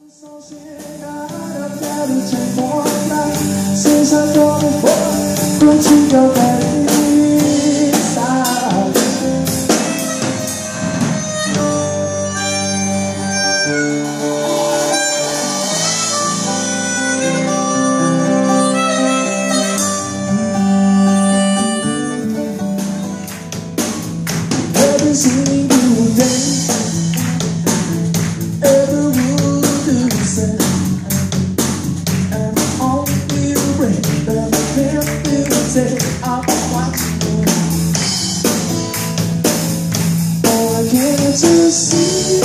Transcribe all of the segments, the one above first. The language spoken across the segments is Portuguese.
Só chegar, eu quero te encontrar. Seja como for, contigo eu quero estar. Every single day, every word you say, and all you bring, that I can't say, I'm watching you. Oh, I can't just see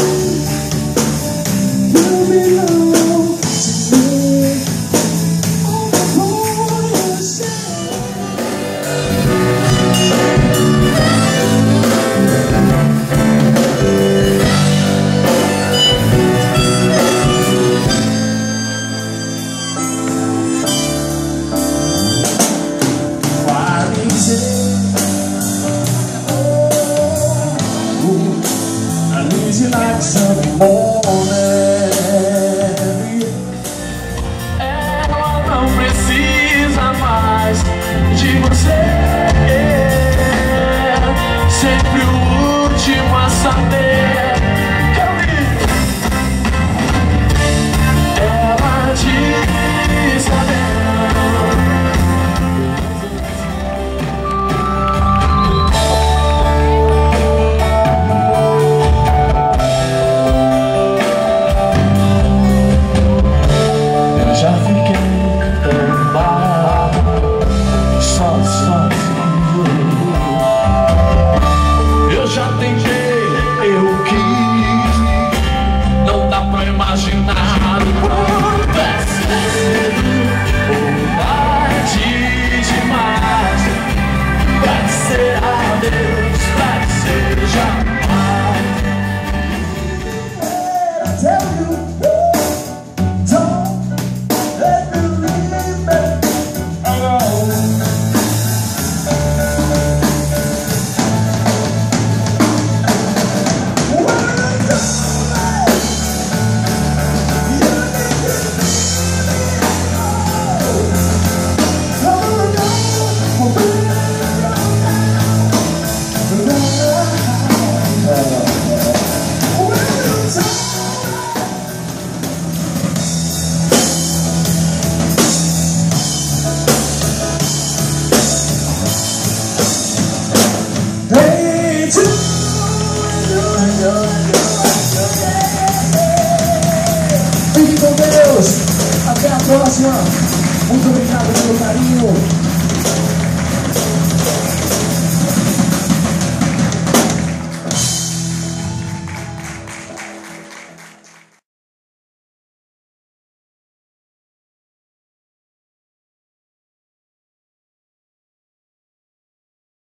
you belong to me. Oh, you say. Like some morning. Ela não precisa mais de você. Sempre o último a saber que eu vi. Ela diz imaginar o quanto é cedo ou tarde demais. Vai ser adeus, vai ser jamais. I tell you, don't let me leave me alone. Fique com Deus, até a próxima. Muito obrigado pelo carinho.